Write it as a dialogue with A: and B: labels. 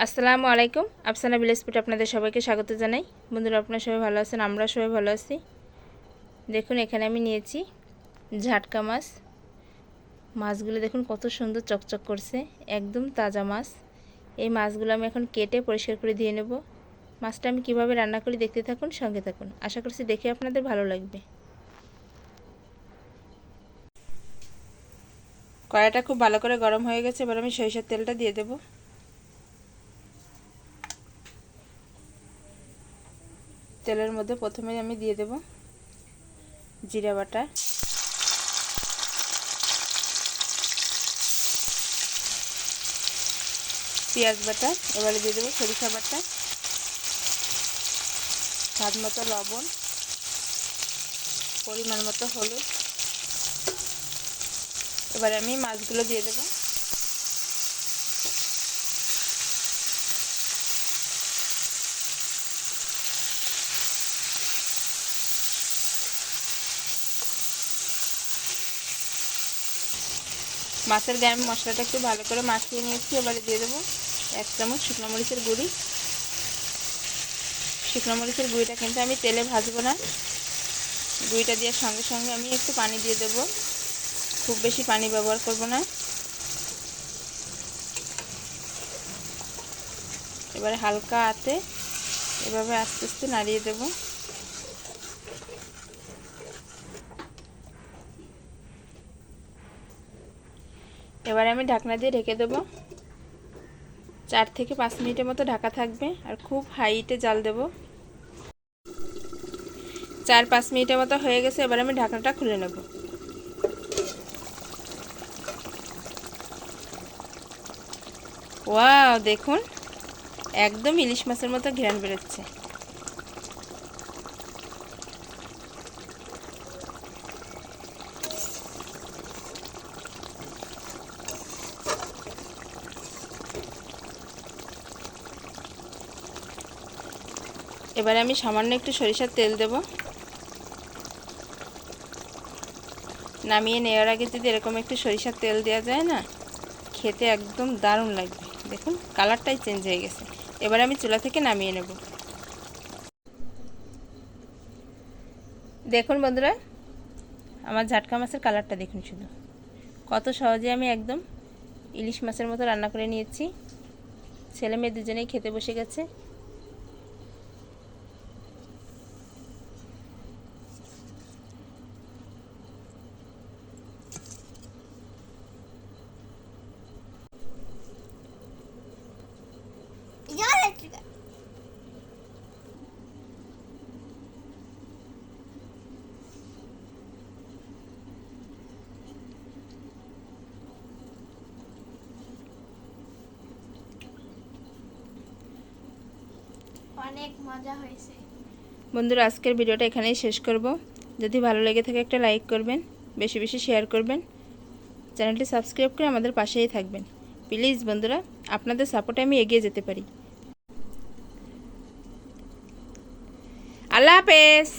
A: আসসালামু আলাইকুম। Afsana village food আপনাদের সবাইকে স্বাগত জানাই। বন্ধুরা, আপনারা সবাই ভালো আছেন? আমরা সবাই ভালো আছি। দেখুন, এখানে আমি নিয়েছি ঝাটকা মাছ। মাছগুলো দেখুন কত সুন্দর চকচক করছে, একদম তাজা মাছ। এই মাছগুলো আমি এখন কেটে পরিষ্কার করে দিয়ে নেব। মাছটা আমি কিভাবে রান্না করি দেখতে থাকুন, সঙ্গে থাকুন। আশা করছি দেখে আপনাদের ভালো লাগবে। কড়াইটা খুব ভালো করে গরম হয়ে গেছে, এবার আমি সরিষার তেলটা দিয়ে দেব। তেলের মধ্যে প্রথমে আমি দিয়ে দেব জিরা বাটা, পেঁয়াজ বাটা, এবারে দিয়ে দেবো সরিষা বাটা, স্বাদ মতো লবণ, পরিমাণ মতো হলুদ। এবারে আমি মাছগুলো দিয়ে দেবো। মাছের গায়ে আমি মশলাটা একটু ভালো করে মাখিয়ে নিয়েছি। এবারে দিয়ে দেবো 1 চামচ শুকনো মরিচের গুঁড়ি। শুকনো মরিচের গুঁড়িটা কিন্তু আমি তেলে ভাজবো না। গুঁড়িটা দেওয়ার সঙ্গে সঙ্গে আমি একটু পানি দিয়ে দেব, খুব বেশি পানি ব্যবহার করব না। এবারে হালকা হাতে এভাবে আস্তে আস্তে নাড়িয়ে দেব। এবারে আমি ঢাকনা দিয়ে ঢেকে দেব। 4 থেকে 5 মিনিটের মতো ঢাকা থাকবে, আর খুব হাইতে জাল দেব। 4-5 মিনিটের মতো হয়ে গেছে। এবার আমি ঢাকনাটা খুলে নেব। ওয়াও, দেখুন একদম ইলিশ মাছের মতো ঘ্রাণ বেরোচ্ছে। এবারে আমি সামান্য একটু সরিষার তেল দেব। নামিয়ে নেওয়ার আগে যদি এরকম একটু সরিষার তেল দেওয়া যায় না, খেতে একদম দারুণ লাগবে। দেখুন কালারটাই চেঞ্জ হয়ে গেছে। এবারে আমি চুলা থেকে নামিয়ে নেব। দেখুন বন্ধুরা, আমার ঝাটকা মাছের কালারটা দেখুন, শুধু কত সহজে আমি একদম ইলিশ মাছের মতো রান্না করে নিয়েছি। ছেলে মেয়ে দুজনেই খেতে বসে গেছে।
B: অনেক মজা হয়েছে।
A: বন্ধুরা, আজকের ভিডিওটা এখানেই শেষ করব। যদি ভালো লেগে থাকে একটা লাইক করবেন, বেশি বেশি শেয়ার করবেন, চ্যানেলটি সাবস্ক্রাইব করে আমাদের পাশেই থাকবেন প্লিজ। বন্ধুরা, আপনাদের সাপোর্টে আমি এগিয়ে যেতে পারি। আল্লাহ হাফেজ।